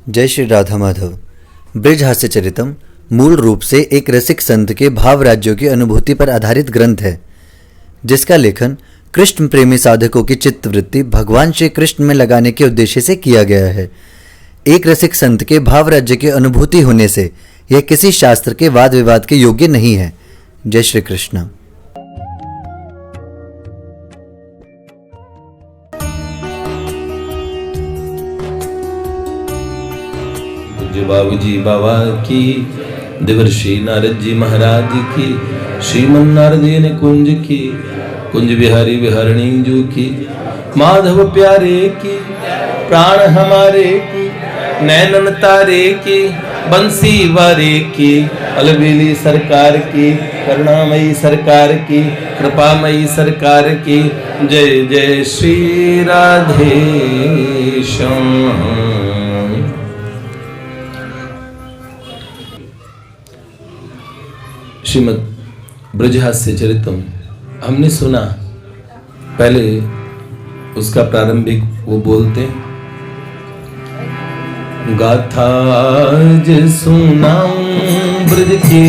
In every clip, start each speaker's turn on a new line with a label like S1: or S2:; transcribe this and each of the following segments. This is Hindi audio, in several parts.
S1: जय श्री राधा माधव। ब्रज हास्य चरितम मूल रूप से एक रसिक संत के भाव राज्यों की अनुभूति पर आधारित ग्रंथ है, जिसका लेखन कृष्ण प्रेमी साधकों की चित्तवृत्ति भगवान श्री कृष्ण में लगाने के उद्देश्य से किया गया है। एक रसिक संत के भाव राज्य की अनुभूति होने से यह किसी शास्त्र के वाद विवाद के योग्य नहीं है। जय श्री कृष्ण।
S2: बाबूजी बाबा की, देवर्षि नारद जी महाराज की, श्रीमन नारदीन कुंज की, कुंज बिहारी बिहारणी जू की, माधव प्यारे की, प्राण हमारे की, नैनन तारे की, बंसी वारे की, अलबेली सरकार की, करुणामयी सरकार की, कृपामयी सरकार की। जय जय श्री राधे श्याम। श्रीमद् ब्रजहास्य चरितम हमने सुना। पहले उसका प्रारंभिक वो बोलते, गाथा आज सुनाऊं ब्रज की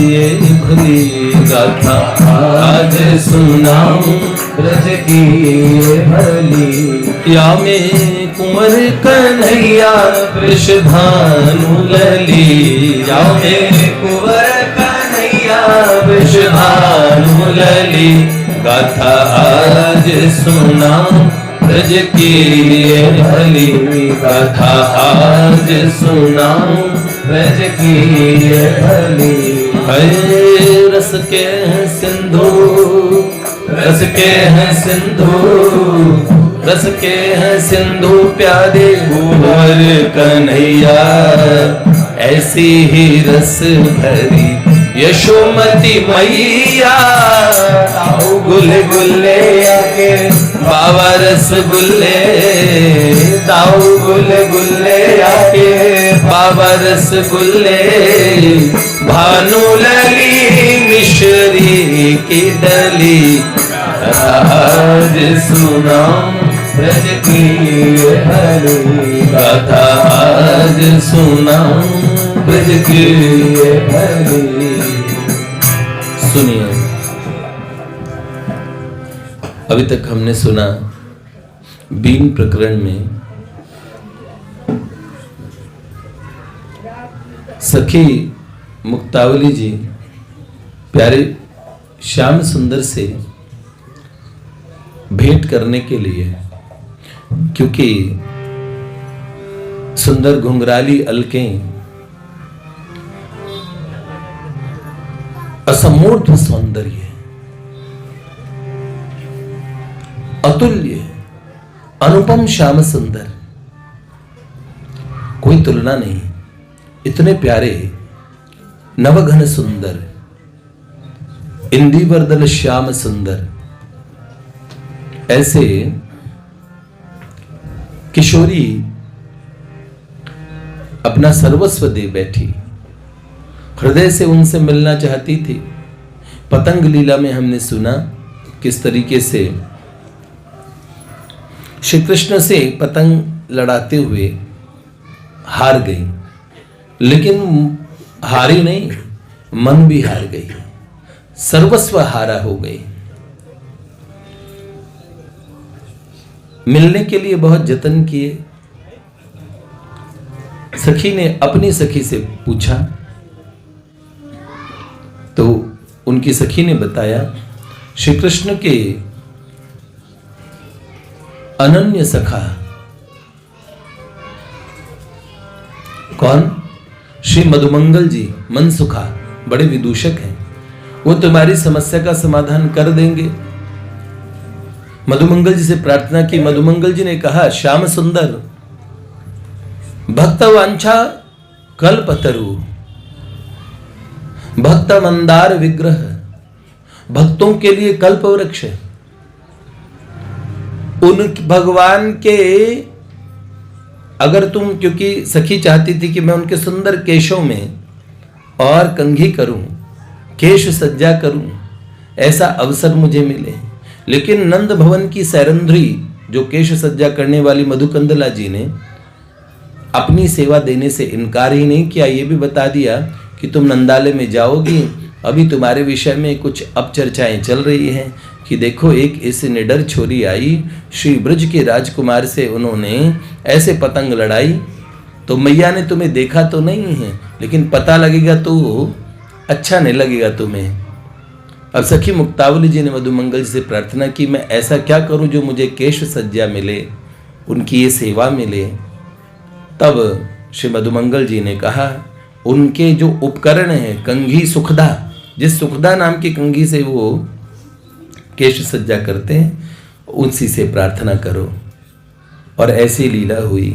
S2: ये भली, गाथा आज सुनाऊं ब्रज की ये भली, या में कुंवर कन्हैया वृषभानु लली, या में कुंवर वृषभानु लली, गाथा आज सुनाऊं ब्रज की ये भली, गाथा आज सुनाऊं ब्रज की ये भली। है रस के हैं सिंधु, रस के हैं सिंधु, रस के हैं सिंधु प्यारे कुंवर कन्हैया, ऐसी ही रस भरी यशोमती मैया, आओ गुल्ले गुल्ले आके बाबा रसगुल्ले, दाऊ गुल्ले गुल्ले आके बाबा रसगुल्ले, भानु लली मिश्री की डली, आज सुनाऊं ब्रज की भली, गाथा आज सुनाऊं ब्रज की भली। सुनिए, अभी तक हमने सुना बीन प्रकरण में सखी मुक्तावली जी प्यारे श्याम सुंदर से भेंट करने के लिए, क्योंकि सुंदर घुंघराली अलकें असमूर्ध सौंदर्य, अतुल्य अनुपम श्याम सुंदर, कोई तुलना नहीं। इतने प्यारे नवघन सुंदर, इंदिवरदल श्याम सुंदर, ऐसे किशोरी अपना सर्वस्व दे बैठी, हृदय से उनसे मिलना चाहती थी। पतंग लीला में हमने सुना किस तरीके से श्री कृष्ण से पतंग लड़ाते हुए हार गई, लेकिन हारी नहीं, मन भी हार गई, सर्वस्व हारा हो गई। मिलने के लिए बहुत जतन किए। सखी ने अपनी सखी से पूछा तो उनकी सखी ने बताया, श्री कृष्ण के अनन्य सखा कौन? श्री मधुमंगल जी मनसुखा बड़े विदूषक हैं, वो तुम्हारी समस्या का समाधान कर देंगे। मधुमंगल जी से प्रार्थना की। मधुमंगल जी ने कहा, श्याम सुंदर, भक्त वांछा कल्पतरु, भक्त मंदार विग्रह, भक्तों के लिए कल्प वृक्ष, उन भगवान के, अगर तुम, क्योंकि सखी चाहती थी कि मैं उनके सुंदर केशों में और कंघी करूं, केश सज्जा करूं, ऐसा अवसर मुझे मिले, लेकिन नंद भवन की सैरंध्री जो केश सज्जा करने वाली मधुकंदला जी ने अपनी सेवा देने से इनकार ही नहीं किया, ये भी बता दिया कि तुम नंदालय में जाओगी, अभी तुम्हारे विषय में कुछ अपचर्चाएं चल रही हैं कि देखो एक ऐसी निडर छोरी आई, श्री ब्रज के राजकुमार से उन्होंने ऐसे पतंग लड़ाई, तो मैया ने तुम्हें देखा तो नहीं है, लेकिन पता लगेगा तो अच्छा नहीं लगेगा तुम्हें। अब सखी मुक्तावली जी ने मधुमंगल जी से प्रार्थना की, मैं ऐसा क्या करूं जो मुझे केश सज्जा मिले, उनकी ये सेवा मिले। तब श्री मधुमंगल जी ने कहा, उनके जो उपकरण हैं कंघी सुखदा, जिस सुखदा नाम की कंघी से वो केश सज्जा करते हैं, उसी से प्रार्थना करो। और ऐसी लीला हुई।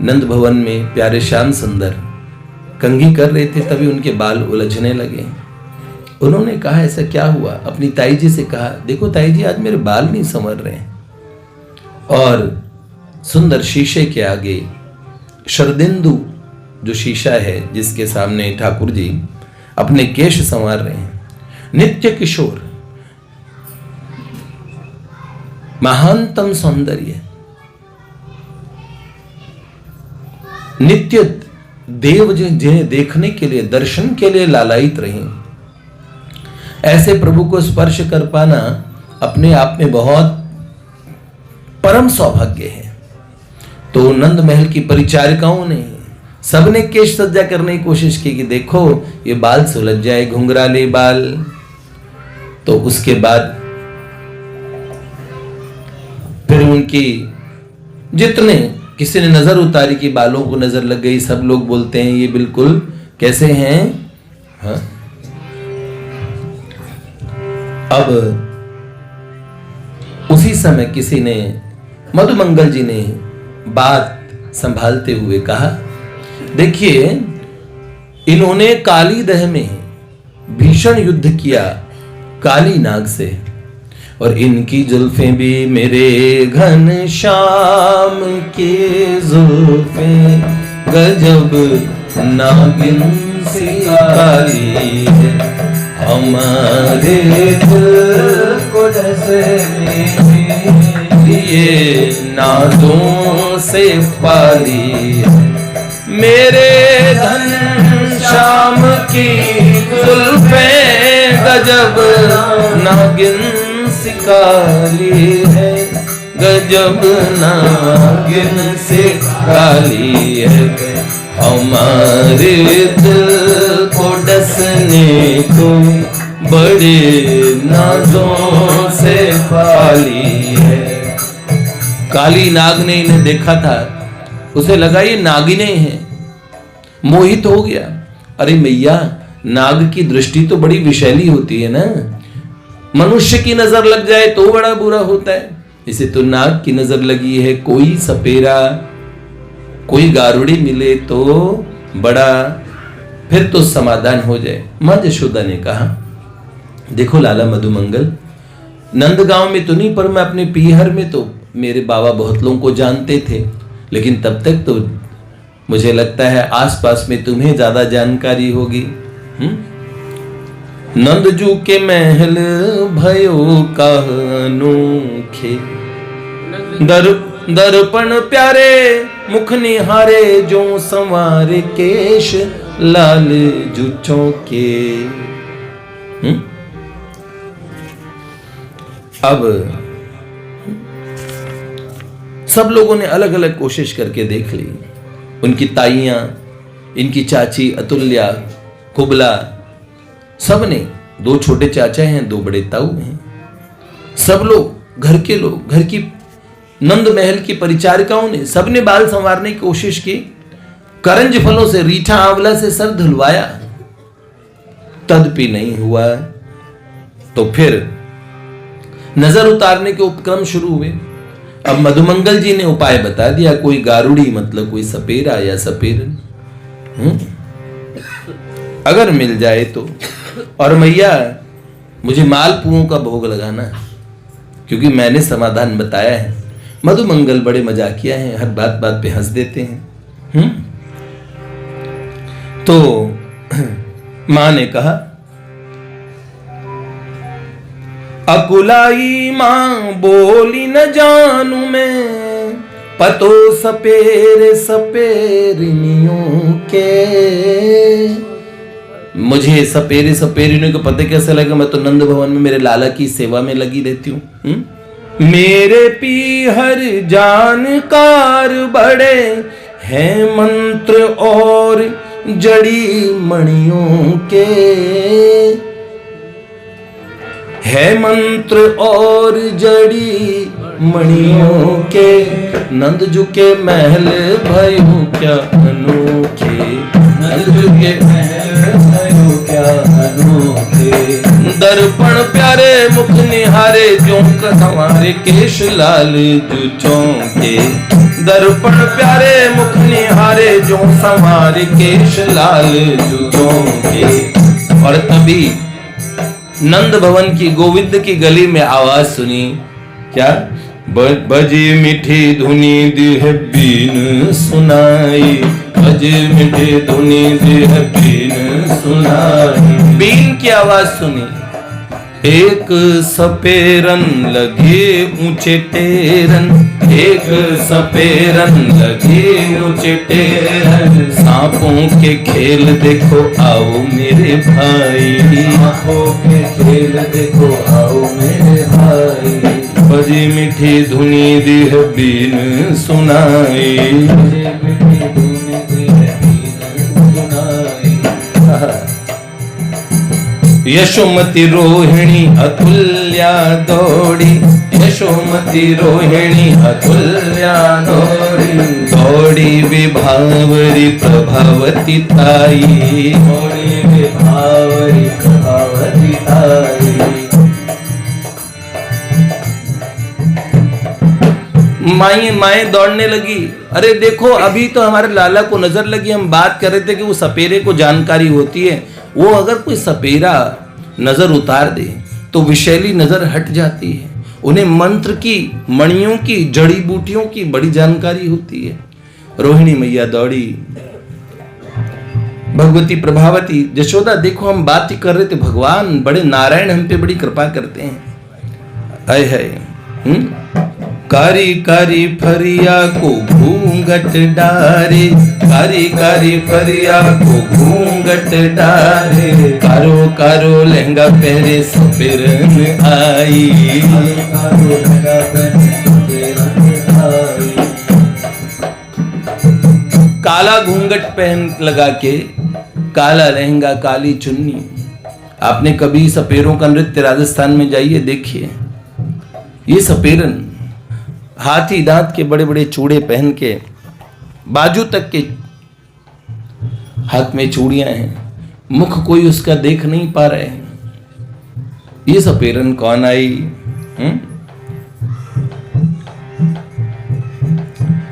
S2: नंद भवन में प्यारे श्याम सुंदर कंघी कर रहे थे, तभी उनके बाल उलझने लगे। उन्होंने कहा ऐसा क्या हुआ, अपनी ताई जी से कहा, देखो ताई जी आज मेरे बाल नहीं संवर रहे हैं। और सुंदर शीशे के आगे शरदिंदु जो शीशा है जिसके सामने ठाकुर जी अपने केश संवार रहे हैं, नित्य किशोर, महानतम सौंदर्य, नित्य देव जिन्हें देखने के लिए, दर्शन के लिए लालायित रहे, ऐसे प्रभु को स्पर्श कर पाना अपने आप में बहुत परम सौभाग्य है। तो नंद महल की परिचारिकाओं ने सबने केश सज्जा करने की कोशिश की कि देखो ये बाल सुलझ जाए, घुंघराले बाल। तो उसके बाद फिर उनकी जितने किसी ने नजर उतारी कि बालों को नजर लग गई, सब लोग बोलते हैं ये बिल्कुल कैसे हैं। हाँ? अब उसी समय किसी ने, मधुमंगल जी ने बात संभालते हुए कहा, देखिए इन्होंने काली दह में भीषण युद्ध किया काली नाग से, और इनकी जुल्फें भी मेरे घन श्याम की जुल्फें गजब नागिन सी काली है, हमारे दिल को जैसे ये नाजों से पाली है, मेरे घन श्याम की जुल्फें गजब नागिन सी काली है, गजब नागिन से काली है, हमारे दिल को डसने को बड़े नाजों से पाली है। काली नाग ने इन्हें देखा था, उसे लगा ये नागिने हैं, मोहित हो गया। अरे मैया, नाग की दृष्टि तो बड़ी विषैली होती है ना, मनुष्य की नजर लग जाए तो बड़ा बुरा होता है, इसे तो नाग की नजर लगी है, कोई सपेरा कोई गारुड़ी मिले तो बड़ा, फिर तो समाधान हो जाए। मां यशोदा ने कहा, देखो लाला मधुमंगल, नंदगांव में तो नहीं पर मैं अपने पीहर में तो मेरे बाबा बहुत लोगों को जानते थे, लेकिन तब तक तो मुझे लगता है आसपास में तुम्हें ज्यादा जानकारी होगी। नंदजू के महल भयो कानोखे, दर्पण प्यारे मुख निहारे, जो संवारे केश लाल जुचों के। अब सब लोगों ने अलग अलग कोशिश करके देख ली, उनकी ताइयां, इनकी चाची अतुल्या, कुबला, सब ने, 2 छोटे चाचा हैं, 2 बड़े ताऊ हैं, सब लोग घर के लोग, घर की नंद महल की परिचारिकाओं ने सबने बाल संवारने की कोशिश की, करंज फलों से, रीठा आंवला से सर धुलवाया, तदपि नहीं हुआ। तो फिर नजर उतारने के उपक्रम शुरू हुए। अब मधुमंगल जी ने उपाय बता दिया, कोई गारुड़ी मतलब कोई सपेरा या सपेरन अगर मिल जाए तो, और मैया मुझे मालपुओं का भोग लगाना है, क्योंकि मैंने समाधान बताया है। मधुमंगल बड़े मजाकिया हैं, हर बात बात पे हंस देते हैं। तो मां ने कहा, अकुलाई मां बोली न जानू मैं, पतो सपेरे सपेरिनियों के। मुझे सपेरे सपेरिनियों को पता कैसे लगा? मैं तो नंद भवन में मेरे लाला की सेवा में लगी रहती हूँ। मेरे पीहर जानकार बड़े हैं मंत्र और जड़ी मणियों के, है मंत्र और जड़ी मणियों के। नंद जू के महल भयो क्या अनोखे, नंद जू के महल भयो क्या अनोखे। दर्पण प्यारे मुख निहारे ज्यों संवारे केश लाल जू चौंके। दर्पण प्यारे मुख निहारे ज्यों संवारे केश लाल जू चौंके। और तभी नंद भवन की गोविंद की गली में आवाज सुनी, क्या? बजे मीठी धुनी देह बीन सुनाई, बजे मीठी धुनी देह बीन सुनाई। बीन की आवाज सुनी। एक सपेरन लगे ऊंचे टेरन, एक सपेरन लगे ऊंचे टेरन। सांपों के खेल देखो आओ मेरे भाई, सांपों के खेल देखो आओ मेरे भाई। बजी मीठी धुनी देह बीन सुनाई, बजी मीठी धुनी देह बीन सुनाई। यशोमती रोहिणी अतुल्या दौड़ी, यशोमती रोहिणी अतुल्या दौड़ी। दौड़ी विभावरी प्रभावती ताई, दौड़ी विभावरी प्रभावती ताई। माए दौड़ने लगी। अरे देखो, अभी तो हमारे लाला को नजर लगी, हम बात कर रहे थे कि वो सपेरे को जानकारी होती है। वो अगर कोई सपेरा नजर उतार दे तो विषैली नजर हट जाती है। उन्हें मंत्र की, मणियों की, जड़ी बूटियों की बड़ी जानकारी होती है। रोहिणी मैया दौड़ी। भगवती प्रभावती, यशोदा देखो हम बात ही कर रहे थे, भगवान बड़े नारायण हम पे बड़ी कृपा करते हैं। हाय हाय। कारी कारी फरिया को घूंघट डारे, कारी कारी फरिया को घूंघट डारे। कारो कारो लहंगा पहरे सपेरन आई, कारो लहंगा पहरे सपेरन आई। काला घूंघट पहन लगा के, काला लहंगा, काली चुन्नी। आपने कभी सपेरों का नृत्य राजस्थान में जाइए, देखिए। ये सपेरन हाथी दांत के बड़े बड़े चूड़े पहन के, बाजू तक के हाथ में चूड़ियां हैं, मुख कोई उसका देख नहीं पा रहे हैं। ये सपेरन कौन आई?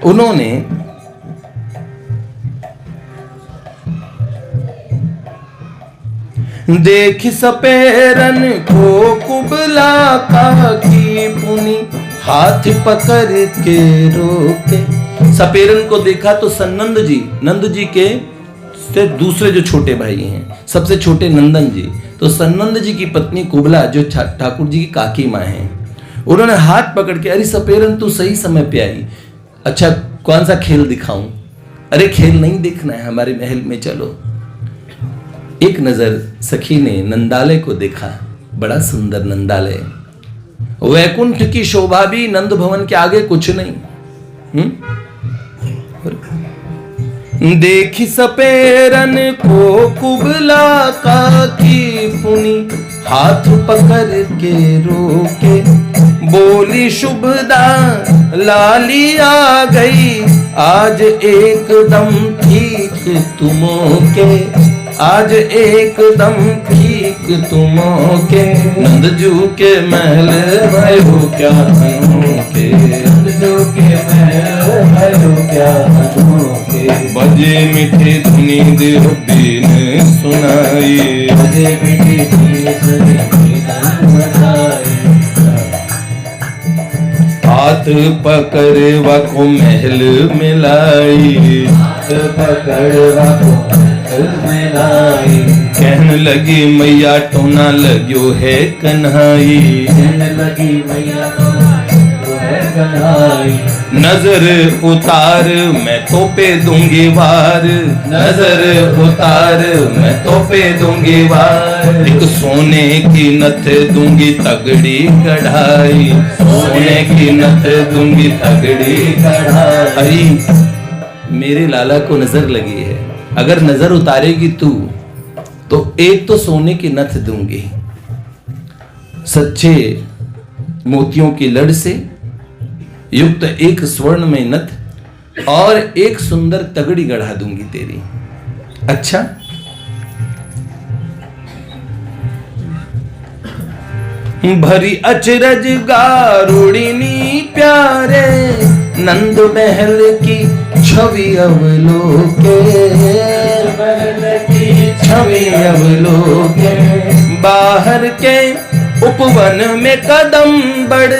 S2: उन्होंने देख सपेरन को कुबला का की पुनी, हाथ पकड़ के रोके। सपेरन को देखा तो सन्नंद जी, नंद जी के से दूसरे जो छोटे भाई हैं, सबसे छोटे नंदन जी, तो सन्नंद जी की पत्नी कुबला जो ठाकुर जी की काकी माँ हैं, उन्होंने हाथ पकड़ के, अरे सपेरन तू सही समय पे आई, अच्छा कौन सा खेल दिखाऊं? अरे खेल नहीं देखना है, हमारे महल में चलो। एक नजर सखी ने नंदालय को देखा, बड़ा सुंदर नंदालय, वैकुंठ की शोभा भी नंद भवन के आगे कुछ नहीं। देखी सपेरन को कुबला का की पुनी, हाथ पकड़ के रोके। बोली शुभदा लाली आ गई, आज एकदम ठीक तुमों के, आज एकदम ठीक तुमों के। नंदजू के महल भयो क्या अनोखे, नंदजू के महल भयो क्या अनोखे। बजे मीठी धुनी देह बीन सुनाई, बजे मीठी धुनी सुनाई। हाथ पकड़वा को महल में लाई, हाथ पकड़वा को महल में लाई। कहने लगी मैया टोना लग्यो है कन्हाई, कहने लगी मैया टोना लग्यो है कन्हाई। नजर उतार मैं तो पे दूंगी वार, नजर उतार मैं तो पे दूंगी वार। एक सोने की नथ दूंगी तगड़ी कढ़ाई, सोने की नथ दूंगी तगड़ी कढ़ाई। मेरे लाला को नजर लगी है, अगर नजर उतारेगी तू तो एक तो सोने की नथ दूंगी, सच्चे मोतियों की लड़ से युक्त एक स्वर्ण में नथ और एक सुंदर तगड़ी गढ़ा दूंगी तेरी। अच्छा, भरी अचरज गारुड़िनी प्यारे, नंद महल की छवि अवलोके, छवि अवलोके। बाहर के उपवन में कदम बढ़,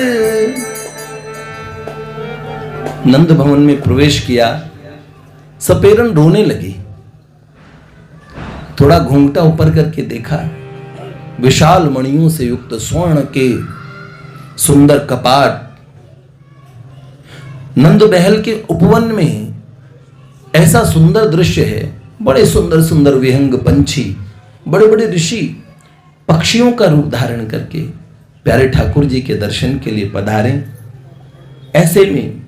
S2: नंद भवन में प्रवेश किया, सपेरन रोने लगी। थोड़ा घूंघटा ऊपर करके देखा, विशाल मणियों से युक्त स्वर्ण के सुंदर कपाट। नंद महल के उपवन में ऐसा सुंदर दृश्य है, बड़े सुंदर सुंदर विहंग पंछी, बड़े बड़े ऋषि पक्षियों का रूप धारण करके प्यारे ठाकुर जी के दर्शन के लिए पधारे। ऐसे में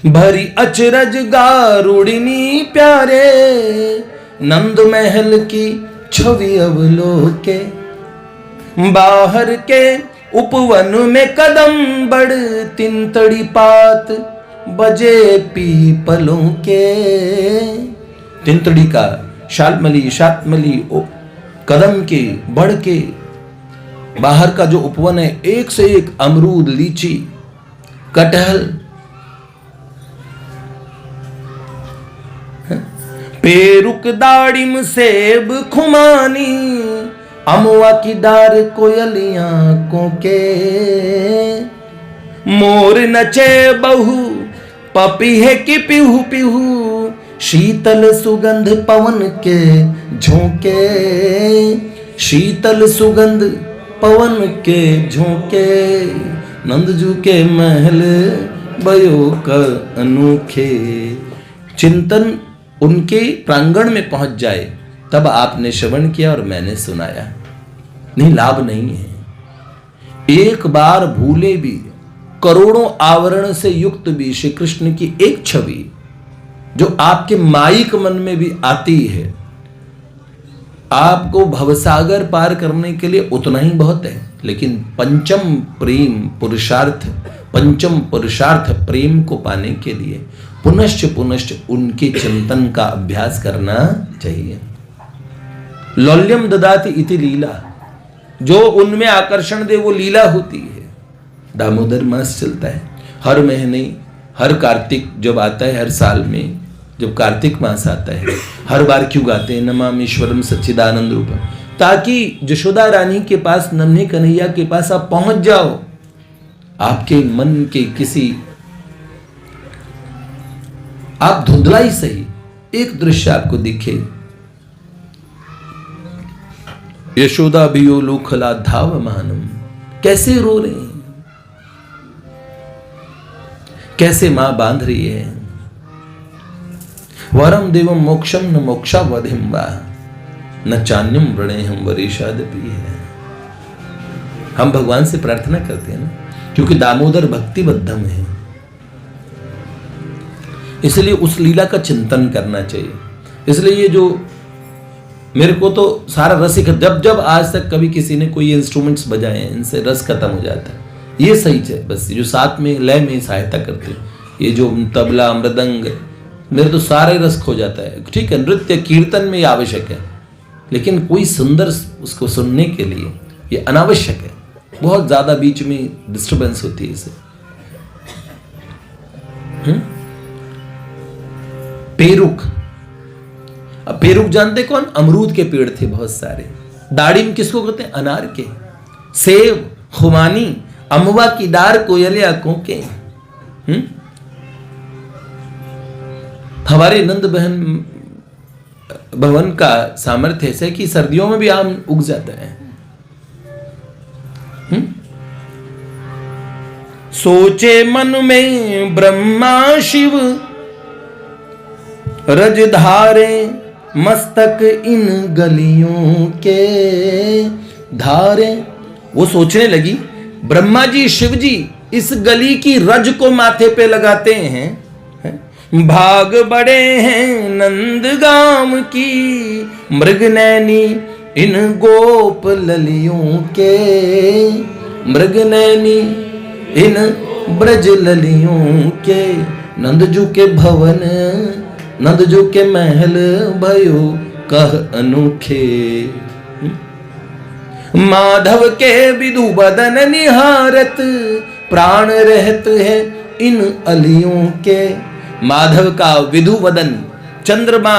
S2: भरी अचरज गारुड़िनी प्यारे, नंद महल की छवि अवलोके। बाहर के उपवन में कदम बढ़, तिनतड़ी पात बजे पीपलों के। तिनतड़ी का शालमली शातमली कदम के बढ़ के, बाहर का जो उपवन है एक से एक अमरूद, लीची, कटहल, पेरुक दाड़िम सेब खुमानी, अमुआ की डार कोयलियां कोके। मोर नचे बहु पपीहे की पिहू पिहू, शीतल सुगंध पवन के झोंके, शीतल सुगंध पवन के झोंके। नंदजू के महल बयो का अनोखे। चिंतन उनके प्रांगण में पहुंच जाए तब आपने श्रवण किया और मैंने सुनाया। नहीं, लाभ नहीं है। एक बार भूले भी, करोड़ों आवरण से युक्त भी श्री कृष्ण की एक छवि जो आपके माइक मन में भी आती है, आपको भवसागर पार करने के लिए उतना ही बहुत है। लेकिन पंचम प्रेम पुरुषार्थ, पंचम पुरुषार्थ प्रेम को पाने के लिए पुनश्च पुनश्च उनके चिंतन का अभ्यास करना चाहिए। लौल्यम ददाति इति लीला, जो उनमें आकर्षण दे वो लीला होती है। दामोदर मास चलता है हर महीने, हर कार्तिक जब आता है, हर साल में जब कार्तिक मास आता है, हर बार क्यों गाते हैं नमामीश्वरम सच्चिदानंद रूपम, ताकि जशोदा रानी के पास, नन्हे कन्हैया के पास आप पहुंच जाओ। आपके मन के किसी, आप धुंधला ही सही, एक दृश्य आपको दिखे, यशोदा बियो लोखला धाव मानम, कैसे रो रहे हैं, कैसे मां बांध रही है। वरम देवम मोक्षम न मोक्षा वधिम वा, न चान्यम वृणे हम वरेशादपि है। हम भगवान से प्रार्थना करते हैं ना, क्योंकि दामोदर भक्तिबद्धम है, इसलिए उस लीला का चिंतन करना चाहिए। इसलिए ये जो मेरे को तो सारा रस ही, जब जब आज तक कभी किसी ने कोई इंस्ट्रूमेंट्स बजाए हैं, इनसे रस खत्म हो जाता है। ये सही है, बस जो साथ में लय में सहायता करते हैं, ये जो तबला मृदंग, मेरे तो सारे रस खो जाता है। ठीक है, नृत्य कीर्तन में ये आवश्यक है, लेकिन कोई सुंदर उसको सुनने के लिए ये अनावश्यक है। बहुत ज्यादा बीच में डिस्टर्बेंस होती है इससे। पेरुक, अब पेरुक जानते कौन? अमरूद के पेड़ थे बहुत सारे। दाड़िम किसको कहते हैं? अनार के। सेब, खुमानी, अमवा की डार, कोयलिया कोके। हमारे नंद बहन भवन का सामर्थ्य ऐसा है कि सर्दियों में भी आम उग जाता है। सोचे मन में ब्रह्मा शिव, रज धारे मस्तक इन गलियों के धारे। वो सोचने लगी ब्रह्मा जी शिव जी इस गली की रज को माथे पे लगाते हैं, भाग बड़े हैं नंदगाम की मृगनैनी इन गोप ललियों के, मृगनैनी इन ब्रज ललियों के। नंदजू के भवन नंदजू के महल भयो कह अनोखे, माधव के विधु बदन निहारत प्राण रहत है इन अलियों के। माधव का विधु वदन चंद्रमा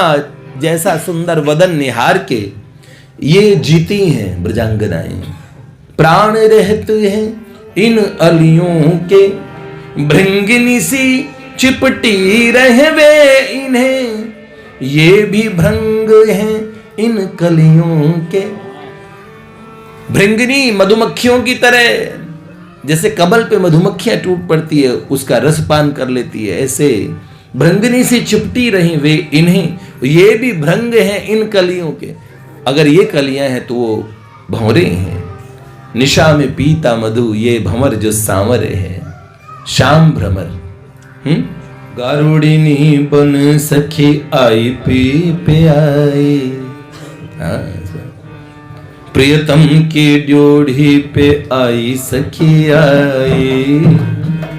S2: जैसा सुंदर वदन निहार के ये जीती हैं ब्रजांगनाएं, प्राण रहते हैं इन अलियों के। भृंगिनी सी चिपटी रहे वे इन्हें, ये भी भृंग हैं इन कलियों के। भृंगिनी मधुमक्खियों की तरह, जैसे कमल पे मधुमक्खियां टूट पड़ती है उसका रस पान कर लेती है, ऐसे भृंगिनी से चिपटी रही वे इन्हें, ये भी भृंग हैं इन कलियों के। अगर ये कलियां हैं तो वो भंवरे हैं। निशा में पीता मधु ये भंवर जो सांवरे है, शाम भ्रमर। गारुड़िनी बन सखी आई पी पे आई, प्रियतम की ड्योढ़ी पे आई सखी आई,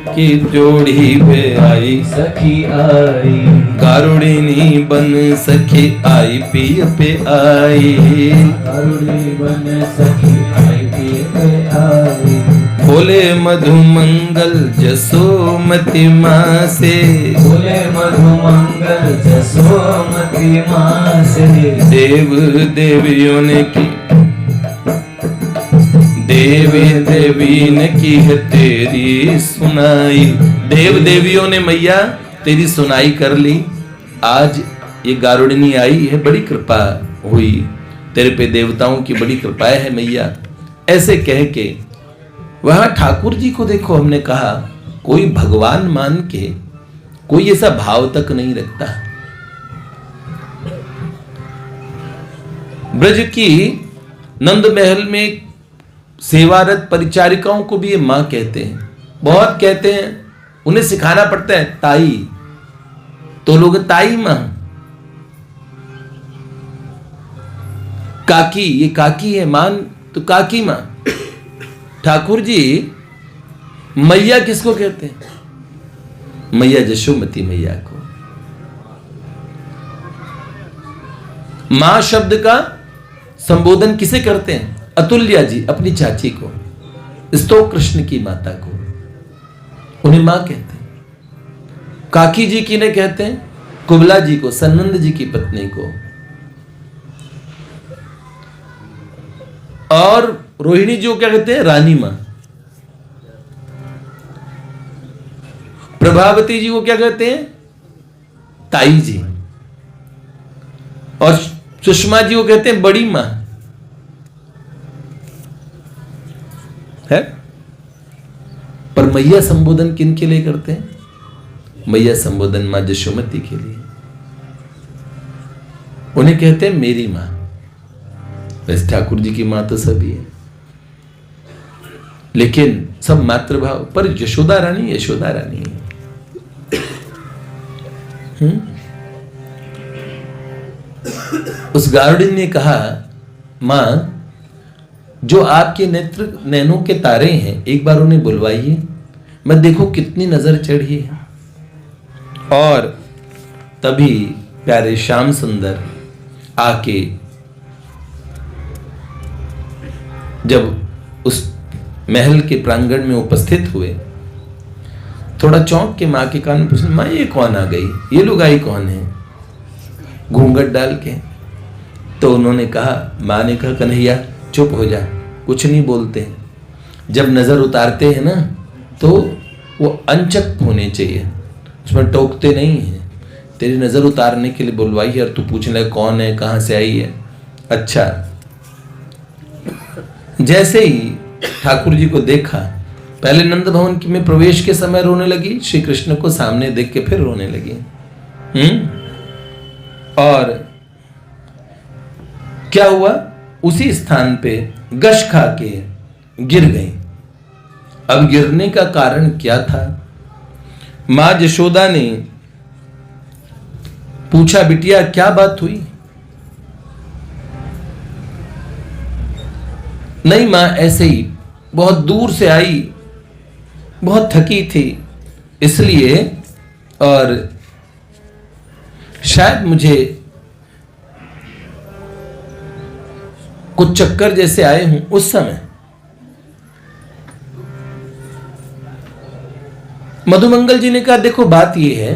S2: की ड्योढ़ी पे आई सखी आई। गारुड़िनी बन सखी आई पिय पे आई, गारुड़िनी बन सखी आई पिय पे आई। बोले मधुमंगल जसोमती माँ से, बोले मधुमंगल जसोमती माँ से। देव देवियों ने की, देवी देवी ने की है तेरी सुनाई। देव देवियों ने मैया तेरी सुनाई कर ली। आज ये गारुड़िनी आई है, बड़ी कृपा हुई तेरे पे, देवताओं की बड़ी कृपा है मैया। ऐसे कह के वहां ठाकुर जी को देखो, हमने कहा कोई भगवान मान के कोई ऐसा भाव तक नहीं रखता। ब्रज की नंद महल में सेवारत परिचारिकाओं को भी ये मां कहते हैं, बहुत कहते हैं, उन्हें सिखाना पड़ता है ताई, तो लोग ताई मां, काकी, ये काकी है, मान तो काकी मां। ठाकुर जी मैया किसको कहते हैं? मैया जशोमती मैया को। मां शब्द का संबोधन किसे करते हैं? अतुल्या जी अपनी चाची को, स्तो कृष्ण की माता को, उन्हें मां कहते हैं। काकी जी किन्हें कहते हैं? कुबला जी को, सन्नंद जी की पत्नी को। और रोहिणी जी को क्या कहते हैं? रानी मां। प्रभावती जी को क्या कहते हैं? ताई जी। और सुषमा जी को कहते हैं बड़ी मां है। पर मैया संबोधन किन के लिए करते हैं? मैया संबोधन मां जशोमती के लिए। उन्हें कहते हैं मेरी मां। वैसे ठाकुर जी की मां तो सभी है, लेकिन सब मातृभाव। पर यशोदा रानी यशोदा रानी है। उस गारुडिन ने कहा, मां जो आपके नेत्र नैनों के तारे हैं, एक बार उन्हें बुलवाइए, मैं देखो कितनी नजर चढ़ी है। और तभी प्यारे श्याम सुंदर आके जब उस महल के प्रांगण में उपस्थित हुए, थोड़ा चौंक के मां के कान में पूछने, मां ये कौन आ गई, ये लोग आई कौन है घूंघट डाल के? तो उन्होंने कहा, मां ने कहा, कन्हैया चुप हो जा, कुछ नहीं बोलते। जब नजर उतारते हैं ना तो वो अनचक होने चाहिए, उसमें टोकते नहीं है। तेरी नजर उतारने के लिए बुलवाई है और तू पूछने लगा कौन है, कहां से आई है। अच्छा, जैसे ही ठाकुर जी को देखा पहले नंद भवन में प्रवेश के समय रोने लगी, श्री कृष्ण को सामने देख के फिर रोने लगी। और क्या हुआ, उसी स्थान पे गश खा के गिर गई। अब गिरने का कारण क्या था? मां यशोदा ने पूछा, बिटिया क्या बात हुई? नहीं मां, ऐसे ही बहुत दूर से आई, बहुत थकी थी इसलिए, और शायद मुझे कुछ चक्कर जैसे आए हूं उस समय। मधुमंगल जी ने कहा, देखो बात यह है,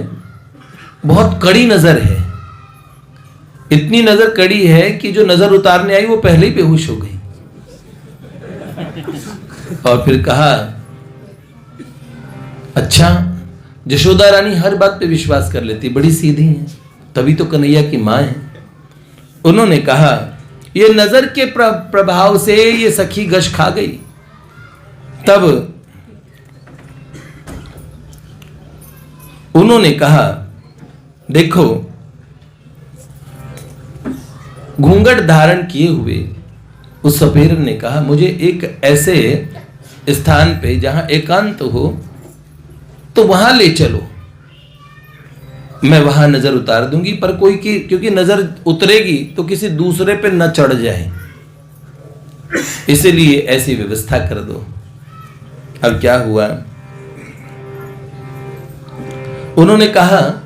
S2: बहुत कड़ी नजर है, इतनी नजर कड़ी है कि जो नजर उतारने आई वो पहले ही बेहोश हो गई। और फिर कहा, अच्छा, यशोदा रानी हर बात पे विश्वास कर लेती, बड़ी सीधी है, तभी तो कन्हैया की मां है। उन्होंने कहा, ये नजर के प्रभाव से ये सखी गश खा गई। तब उन्होंने कहा, देखो, घूंघट धारण किए हुए उस सपेर ने कहा, मुझे एक ऐसे स्थान पे जहां एकांत हो तो वहां ले चलो, मैं वहां नजर उतार दूंगी, पर कोई की, क्योंकि नजर उतरेगी तो किसी दूसरे पे न चढ़ जाए, इसलिए ऐसी व्यवस्था कर दो। अब क्या हुआ, उन्होंने कहा,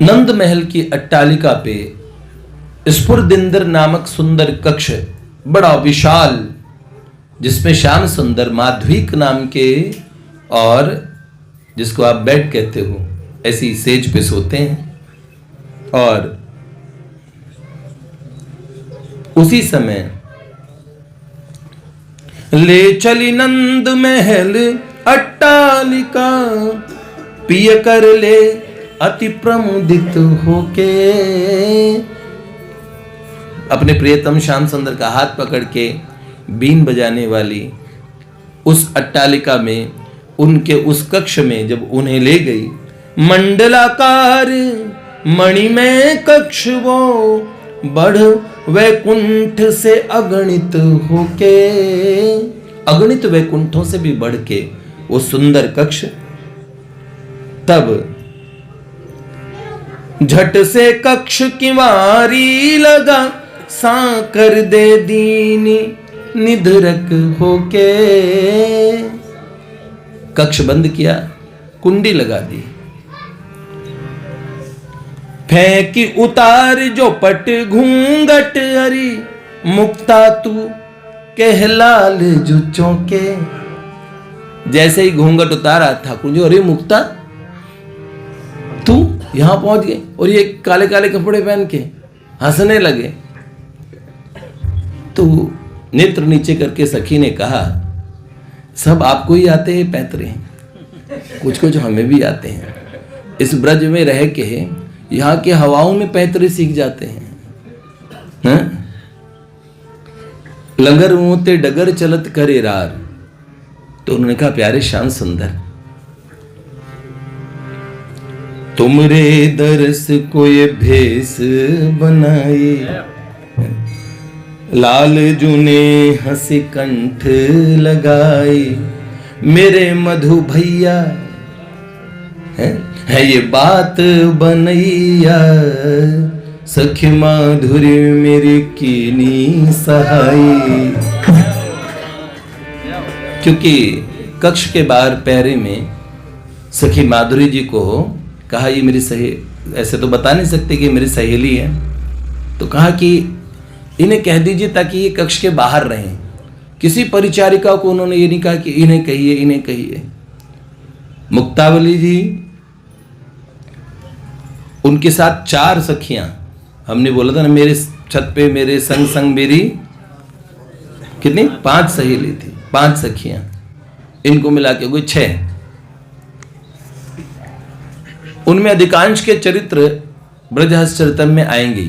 S2: नंद महल की अट्टालिका पे स्फुरदिंदर नामक सुंदर कक्ष, बड़ा विशाल, जिसमें श्याम सुंदर माधविक नाम के, और जिसको आप बेड कहते हो, ऐसी सेज पे सोते हैं। और उसी समय ले चली नंद महल अट्टालिका, पिय कर ले अति प्रमुदित होके। अपने प्रियतम श्याम सुंदर का हाथ पकड़ के बीन बजाने वाली उस अट्टालिका में, उनके उस कक्ष में जब उन्हें ले गई, मंडलाकार मणिमय कक्ष वो, बढ़ वैकुंठ से अगणित होके, अगणित वैकुंठों से भी बढ़ के वो सुंदर कक्ष। तब झट से कक्ष की वारी लगा, सांकर दे दीनी निधरक होके। कक्ष बंद किया, कुंडी लगा दी, फेंकी उतार जो पट घूंघट हरी, मुक्ता तू कहलाल जो चौके। जैसे ही घूंघट उतारा था कुंजो, अरे मुक्ता तू यहां पहुंच गए, और ये काले काले कपड़े पहन के हंसने लगे। तो नेत्र नीचे करके सखी ने कहा, सब आपको ही आते हैं पैतरे, कुछ कुछ हमें भी आते हैं, इस ब्रज में रह के यहाँ के हवाओं में पैतरे सीख जाते हैं। लंगर मोते डगर चलत करे रार। तो उन्होंने कहा, प्यारे श्याम सुंदर, तुमरे दरस को ये भेष बनाए, लाल जूने हंसी कंठ लगाए, मेरे मधु भैया है ये बात बनैया, सखी माधुरी मेरी कीनी सहाई। क्योंकि कक्ष के बाहर पैरे में सखी माधुरी जी को कहा, ये मेरी सहेली, ऐसे तो बता नहीं सकते कि मेरी सहेली है, तो कहा कि इन्हें कह दीजिए ताकि ये कक्ष के बाहर रहें। किसी परिचारिका को उन्होंने ये नहीं कहा कि इन्हें कहिए, इन्हें कहिए। मुक्तावली जी, उनके साथ 4 सखियां, हमने बोला था ना, मेरे छत पे मेरे संग संग मेरी कितनी 5 सहेली थी, 5 सखियां, इनको मिला के कोई 6। उनमें अधिकांश के चरित्र ब्रजहस्चरितम में आएंगे।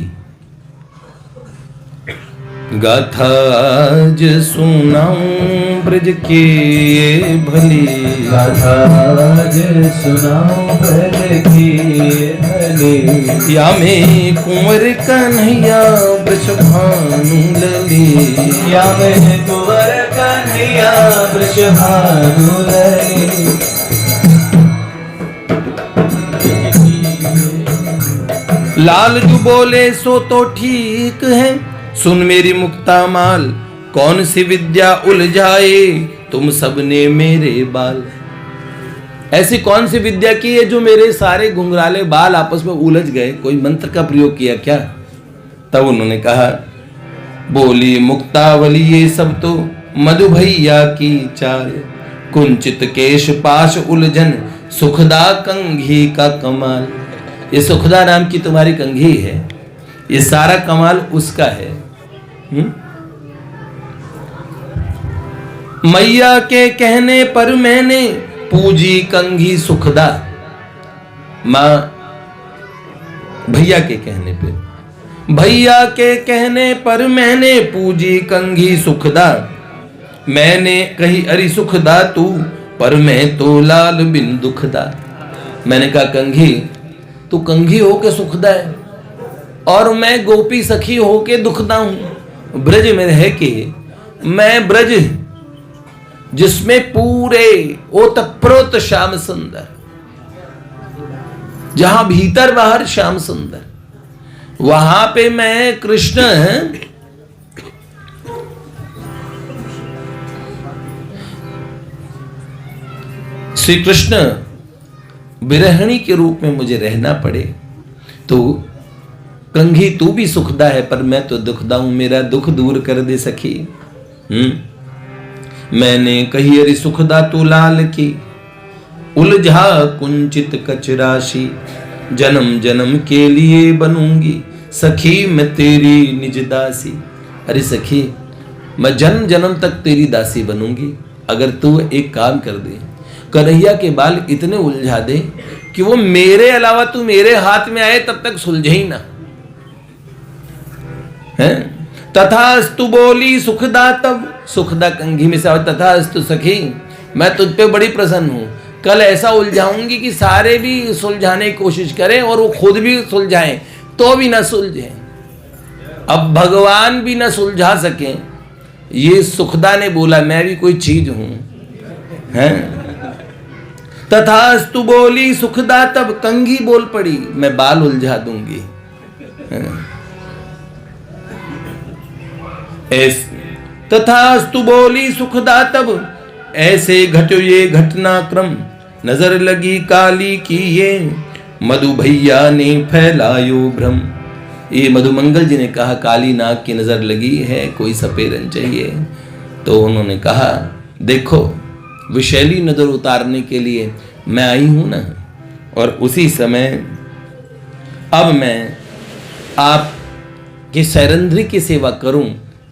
S2: गाथा आज सुनाऊं ब्रज के भली,
S3: गाथा आज सुनाऊं ब्रज की भली।
S2: या में कुंवर कन्हैया वृषभानु लली,
S3: या में कुंवर कन्हैया वृषभानु लली।
S2: लाल जो बोले सो तो ठीक है, सुन मेरी मुक्ता माल, कौन सी विद्या उलझाए तुम सबने मेरे बाल। ऐसी कौन सी विद्या की है जो मेरे सारे घुंघराले बाल आपस में उलझ गए, कोई मंत्र का प्रयोग किया क्या? तब उन्होंने कहा, बोली मुक्तावली ये सब तो मधु भैया की चाल, कुंचित केश पाश उलझन सुखदा कंघी का कमाल। ये सुखदा नाम की तुम्हारी कंघी है, ये सारा कमाल उसका है। मैया के कहने पर मैंने पूजी कंघी सुखदा। मां भैया के कहने पे, भैया के कहने पर मैंने पूजी कंघी सुखदा। मैंने कही अरे सुखदा तू, पर मैं तो लाल बिन दुखदा। मैंने कहा कंघी, तू कंघी हो के सुखदा है और मैं गोपी सखी हो के दुखदा हूं। ब्रज में रह के मैं ब्रज जिसमें पूरे ओतप्रोत श्याम सुंदर, जहां भीतर बाहर श्याम सुंदर, वहां पे मैं कृष्ण श्री कृष्ण विरहिणी के रूप में मुझे रहना पड़े तो कंघी तू भी सुखदा है पर मैं तो दुखदा हूं, मेरा दुख दूर कर दे सखी। मैंने कही अरे सुखदा तू लाल की, उलझा कुंचित कच राशि, जन्म जन्म के लिए बनूंगी सखी मैं तेरी निज दासी। अरे सखी मैं जन्म जन्म तक तेरी दासी बनूंगी अगर तू एक काम कर दे, कन्हैया के बाल इतने उलझा दे कि वो मेरे अलावा तू मेरे हाथ में आए तब तक सुलझे ही ना है। तथास्तु बोली सुखदा, तब सुखदा कंघी में से तथास्तु सखी मैं तुझ पे बड़ी प्रसन्न हूं, कल ऐसा उलझाऊंगी कि सारे भी सुलझाने की कोशिश करें और वो खुद भी सुलझाएं तो भी ना सुलझे। अब भगवान भी ना सुलझा सके, ये सुखदा ने बोला मैं भी कोई चीज हूं हैं। तथास्तु बोली सुखदा, तब कंघी बोल पड़ी मैं बाल उलझा दूंगी। तथास्तु बोली सुखदा, तब ऐसे घटो ये घटनाक्रम, नजर लगी काली की ये मधु भैया ने फैलायो भ्रम। ये मधुमंगल जी ने कहा काली नाग की नजर लगी है, कोई सपेरन चाहिए। तो उन्होंने कहा देखो विशैली नजर उतारने के लिए मैं आई हूं ना। और उसी समय अब मैं आपकी सैरंध्री की सेवा करूं,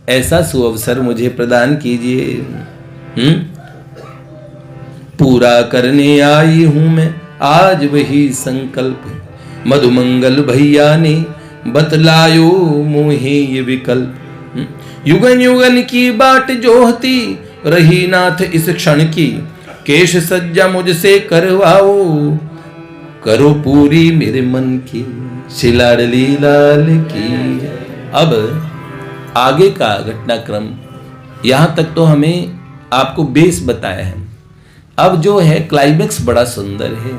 S2: ऐसा सुअवसर मुझे प्रदान कीजिए। पूरा करने आई हूं मैं आज वही संकल्प, मधुमंगल भैया ने बतलायो मोहे ये विकल्प। युगन युगन की बाट जोहती रही नाथ इस क्षण की, केश सज्जा मुझसे करवाओ, करो पूरी मेरे मन की, शिलाडली लाल की। अब आगे का घटनाक्रम यहां तक तो हमें आपको बेस बताया है, अब जो है क्लाइमेक्स बड़ा सुंदर है।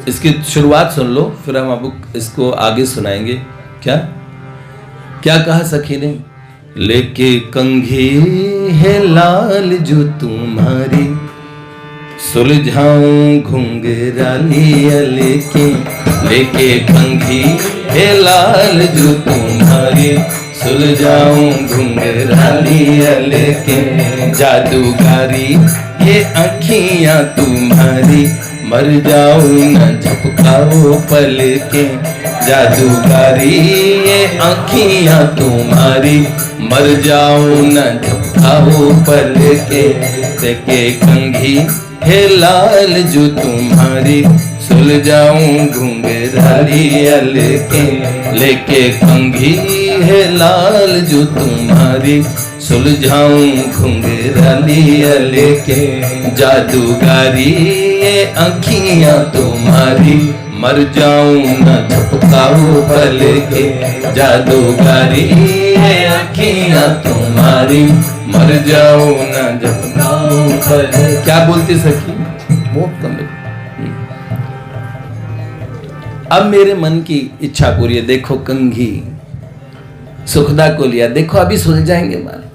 S2: इसकी शुरुआत सुन लो फिर हम आपको इसको आगे सुनाएंगे। क्या क्या कहा सखी ने? लेके कंघी है लाल जो तुम्हारी, सुलझाऊं घुंघरालिया लेके कंघी है लाल जो तुम्हारी, सुलझाऊं घुंघरालिया लेके। जादूगारी ये आँखियां तुम्हारी, मर जाऊं न झपकाओ पलके, जादूगारी ये आँखियाँ तुम्हारी, मर जाऊं न झपकाओ पल के कंघी हे लाल जो तुम्हारी, सुलझाऊं घुंघराली अलके लेके कंघी है लाल जो तुम्हारी, सुलझाऊं घुंघराली अलके जादूगारी ये आँखियाँ तुम्हारी, मर जाऊं न झपकाओ पल के जादूगारी ये आँखियाँ तुम्हारी, मर जाऊं न झपकाओ पल। क्या बोलती सखी? बहुत कम। अब मेरे मन की इच्छा पूरी है। देखो कंघी सुखदा को लिया, देखो अभी सुलझाएंगे मारे।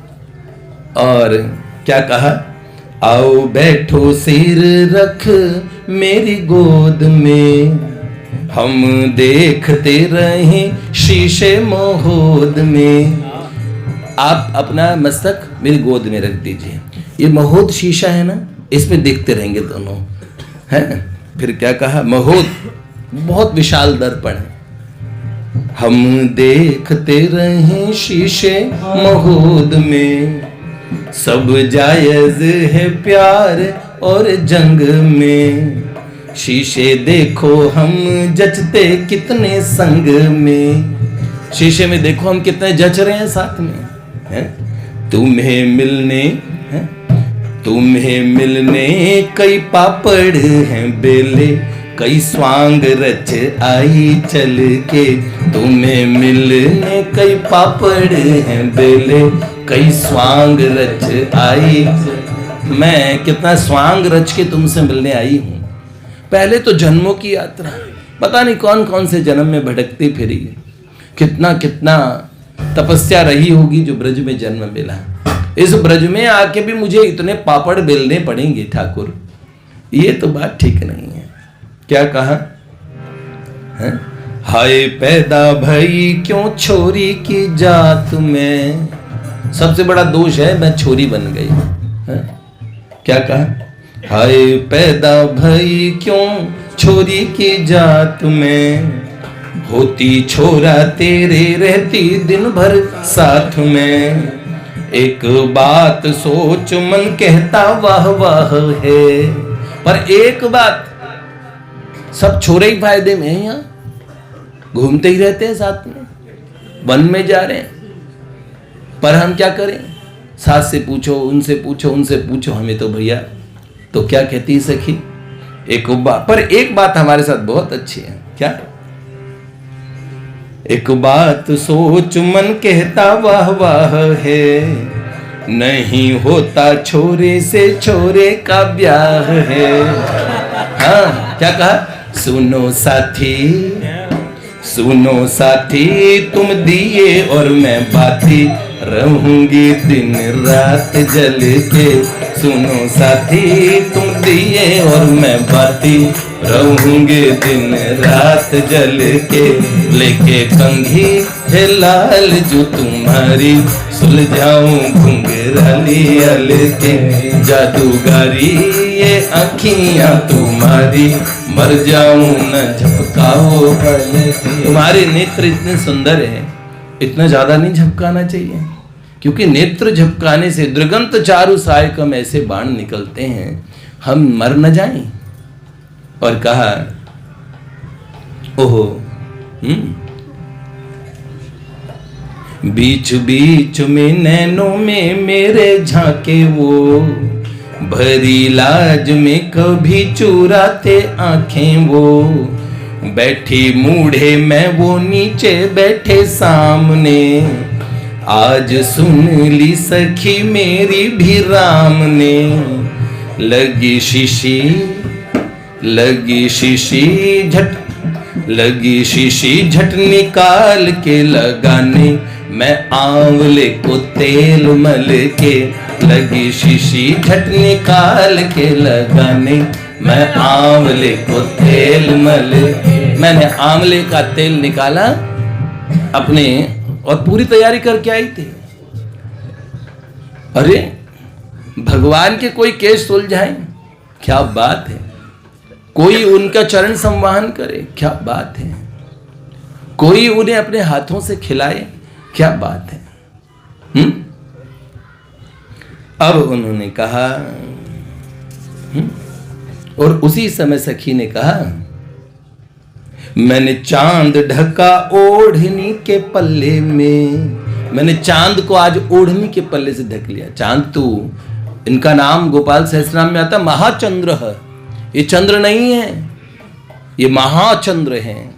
S2: और क्या कहा? आओ बैठो सिर रख मेरी गोद में, हम देखते रहे शीशे महोद में। आप अपना मस्तक मेरी गोद में रख दीजिए, ये महोद शीशा है ना, इसमें देखते रहेंगे दोनों, हैं? फिर क्या कहा? महोद बहुत विशाल दर्पण है, हम देखते रहे शीशे महोद में, सब जायज है प्यार और जंग में, शीशे देखो हम जचते कितने संग में। शीशे में देखो हम कितने जच रहे हैं साथ में, हैं? तुम्हें मिलने कई पापड़ हैं बेले, कई स्वांग रच आई चल के, तुम्हें मिलने कई पापड़ हैं बेले, कई स्वांग रच आई। मैं कितना स्वांग रच के तुमसे मिलने आई हूँ। पहले तो जन्मों की यात्रा, पता नहीं कौन कौन से जन्म में भटकती फिरी, कितना कितना तपस्या रही होगी जो ब्रज में जन्म मिला। इस ब्रज में आके भी मुझे इतने पापड़ बेलने पड़ेंगे ठाकुर, ये तो बात ठीक नहीं है। क्या कहा? हाय पैदा भई क्यों छोरी की जात में, सबसे बड़ा दोष है मैं छोरी बन गई, है? क्या कहा? हाय पैदा भई क्यों छोरी की जात में, होती छोरा तेरे रहती दिन भर साथ में, एक बात सोच मन कहता वाह वाह है, पर एक बात, सब छोरे ही फायदे में हैं, यहाँ घूमते ही रहते हैं साथ में, वन में जा रहे हैं, पर हम क्या करें? सास से पूछो, उनसे पूछो, उनसे पूछो, हमें तो भैया। तो क्या कहती है सखी? एक बात, पर एक बात हमारे साथ बहुत अच्छी है। क्या? एक बात सोच मन कहता वाह वाह है, नहीं होता छोरे से छोरे का ब्याह है। हाँ, क्या कहा? सुनो साथी तुम दिए और मैं बाती, रहूंगी दिन रात जल के। सुनो साथी तुम दिए और मैं बाती, रहूंगे दिन रात जल के। लेके कंघी है लाल जो तुम्हारी, सुलझाऊं घुंघराली अल के। जादूगारी ये आँखियाँ तुम्हारी, मर जाऊं न झपकाओ पल। तुम्हारे नेत्र इतने सुंदर हैं, इतना ज्यादा नहीं झपकाना चाहिए, क्योंकि नेत्र झपकाने से दृगंत चारु सायकम ऐसे बाण निकलते हैं, हम मर न जाएं। और कहा ओहो बीच बीच में नैनों में मेरे झांके वो, भरी लाज में कभी चुराते आंखें वो। बैठी मूढ़े मैं वो नीचे बैठे सामने, आज सुन ली सखी मेरी भी राम ने। लगी शीशी झट निकाल के लगाने, मैं आंवले को तेल मल के। लगी शीशी झट निकाल के लगाने, मैं आंवले को तेल मल। मैंने आंवले का तेल निकाला अपने, और पूरी तैयारी करके आई थी। अरे भगवान के कोई केस सुलझाए, क्या बात है। कोई उनका चरण संवाहन करे, क्या बात है। कोई उन्हें अपने हाथों से खिलाए, क्या बात है। अब उन्होंने कहा, और उसी समय सखी ने कहा, मैंने चांद ढका ओढ़नी के पल्ले में। मैंने चांद को आज ओढ़नी के पल्ले से ढक लिया। चांद तो इनका नाम गोपाल सहस्रनाम में आता महाचंद्र है। ये चंद्र नहीं है, ये महाचंद्र है।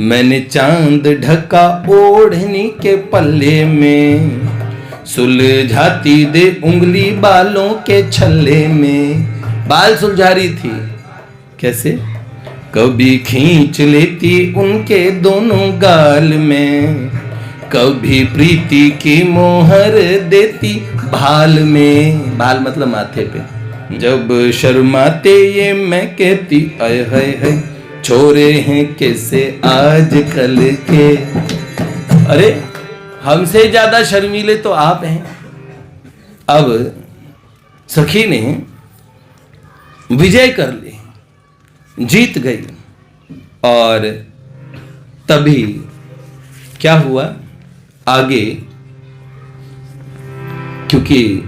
S2: मैंने चांद ढका ओढ़नी के पल्ले में, सुलझाती दे उंगली बालों के छल्ले में। बाल सुलझा रही थी, कैसे? कभी खींच लेती उनके दोनों गाल में, कभी प्रीति की मोहर देती भाल में। भाल मतलब माथे पे। जब शर्माते ये मैं कहती, आय हाय हाय छोरे हैं कैसे आजकल के। अरे हमसे ज्यादा शर्मीले तो आप हैं। अब सखी ने विजय कर ली, जीत गई। और तभी क्या हुआ आगे, क्योंकि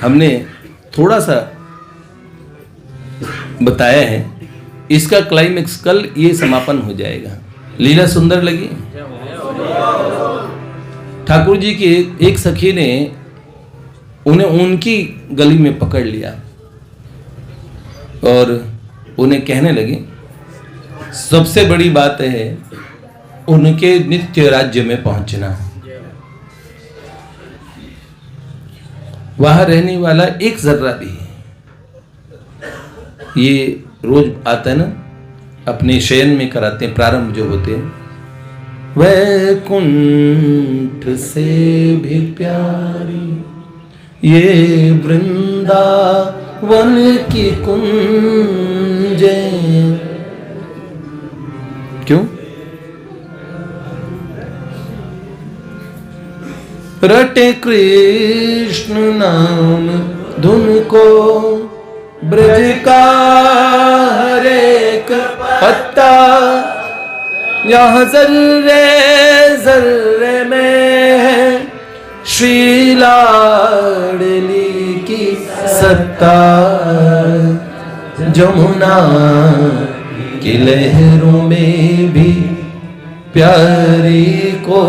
S2: हमने थोड़ा सा बताया है, इसका क्लाइमेक्स कल ये समापन हो जाएगा। लीला सुंदर लगी। ठाकुर जी की एक सखी ने उन्हें उनकी गली में पकड़ लिया और उन्हें कहने लगी, सबसे बड़ी बात है उनके नित्य राज्य में पहुंचना। वहां रहने वाला एक जर्रा भी, ये रोज आता है ना, अपने शयन में कराते हैं, प्रारंभ जो होते हैं, वैकुंठ से भी प्यारी ये वृंदावन की कुंजे। क्यों? रटे कृष्ण नाम धुन को, ब्रज का हर एक पत्ता, यहाँ जर्रे जर्रे में है श्री लाडली की सत्ता। जमुना की लहरों में भी प्यारी को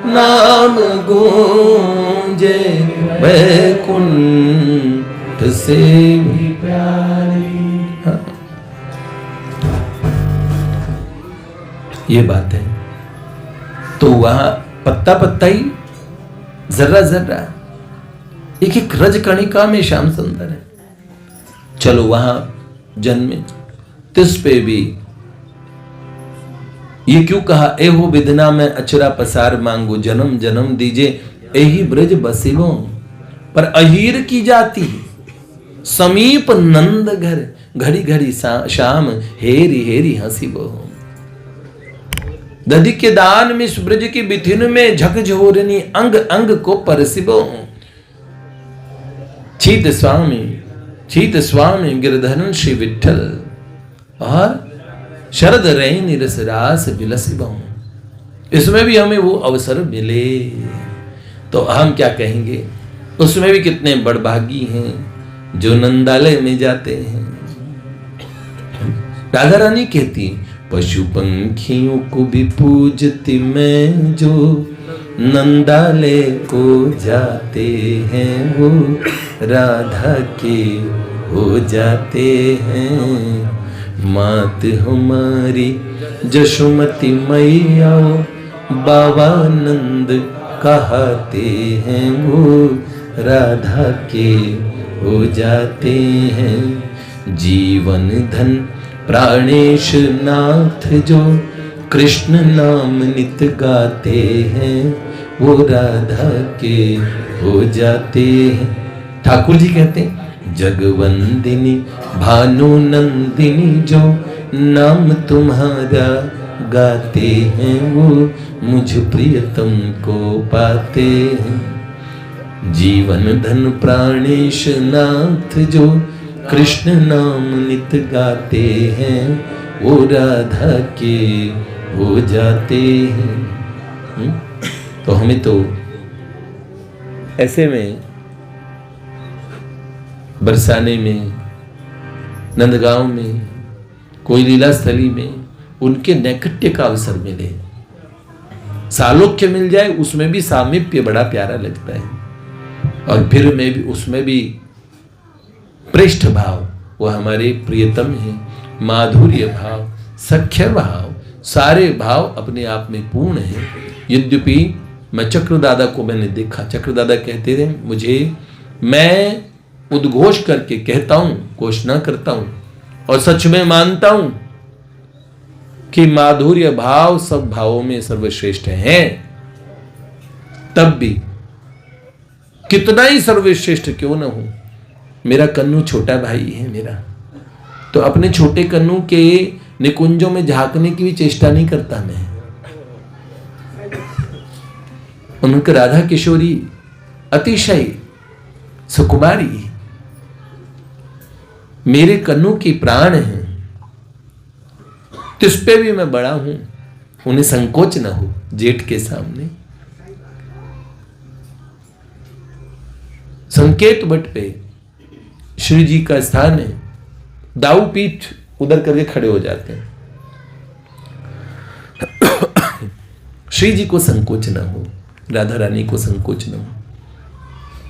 S2: नाम गूंजे, वैकुंठ से भी प्यारी। हाँ। ये बात है। तो वहां पत्ता पत्ता ही, जर्रा जर्रा, एक एक रज कणिका में श्याम सुंदर है। चलो वहां जन्मे, तिस पे भी ये क्यों कहा, ए हो विधना में अचरा पसार मांगो, जन्म जन्म दीजे एही ब्रज बसिबो। पर अहीर की जाती समीप नंद घर, घड़ी घड़ी शाम हेरी हेरी हंसीबो। दधि के दान में ब्रज की बिथिन में झकझोरनी, अंग अंग को परसिबो। छीत स्वामी गिरधरन श्री विठल, और शरद रैनी रस रास बिलसिबो। इसमें भी हमें वो अवसर मिले तो हम क्या कहेंगे। उसमें भी कितने बड़भागी हैं जो नंदालय में जाते हैं। राधा रानी कहती, पशु पंखियों को भी पूजती मैं, जो नंदालय को जाते हैं वो राधा के हो जाते हैं। मात हमारी जशोमती मैया बाबानंद कहते हैं, वो राधा के हो जाते हैं। जीवन धन प्राणेश नाथ जो कृष्ण नाम नित गाते हैं, वो राधा के हो जाते हैं। ठाकुर जी कहते हैं, जगवंदिनी भानु नंदिनी जो नाम तुम्हारा गाते हैं, वो मुझ प्रियतम को पाते हैं। जीवन धन प्राणेश नाथ जो कृष्ण नाम नित गाते हैं, वो राधा के हो जाते हैं। तो हमें तो ऐसे में बरसाने में, नंदगांव में, कोई लीला स्थली में उनके नैकट्य का अवसर मिले, सालोक्य मिल जाए, उसमें भी सामीप्य बड़ा प्यारा लगता है। और फिर में भी उसमें भी पृष्ठ भाव, वह हमारे प्रियतम है, माधुर्य भाव, सख्य भाव, सारे भाव अपने आप में पूर्ण है। यद्यपि मैं चक्रदादा को मैंने देखा, चक्रदादा कहते थे मुझे, मैं उद्घोष करके कहता हूं, घोषणा करता हूं और सच में मानता हूं कि माधुर्य भाव सब भावों में सर्वश्रेष्ठ है। तब भी कितना ही सर्वश्रेष्ठ क्यों न हो, मेरा कन्नू छोटा भाई है मेरा, तो अपने छोटे कन्नू के निकुंजों में झांकने की भी चेष्टा नहीं करता मैं। उनका राधा किशोरी अतिशय सुकुमारी मेरे कन्नू की प्राण है, तिस पे भी मैं बड़ा हूं, उन्हें संकोच न हो जेठ के सामने। संकेत भट्ट पे श्री जी का स्थान है, दाऊ पीठ उधर करके खड़े हो जाते हैं। श्री जी को संकोच न हो, राधा रानी को संकोच न हो।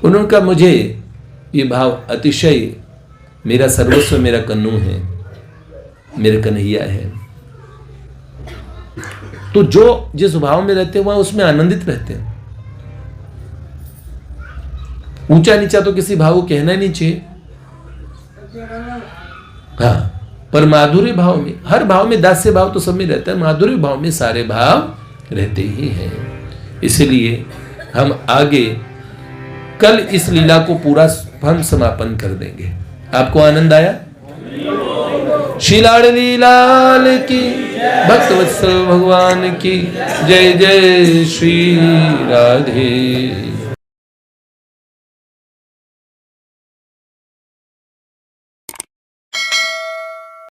S2: उनका मुझे ये भाव अतिशय, मेरा सर्वस्व मेरा कन्नू है, मेरे कन्हैया है। तो जो जिस भाव में रहते हैं वह उसमें आनंदित रहते हैं। ऊंचा नीचा तो किसी भाव को कहना नहीं चाहिए, हाँ, पर माधुर्य भाव में, हर भाव में दास्य भाव तो सब में रहता है, माधुर्य भाव में सारे भाव रहते ही हैं। इसलिए हम आगे कल इस लीला को पूरा हम समापन कर देंगे। आपको आनंद आया? श्री लाडली लाल की, भक्तवत्सल भगवान की जय जय श्री राधे।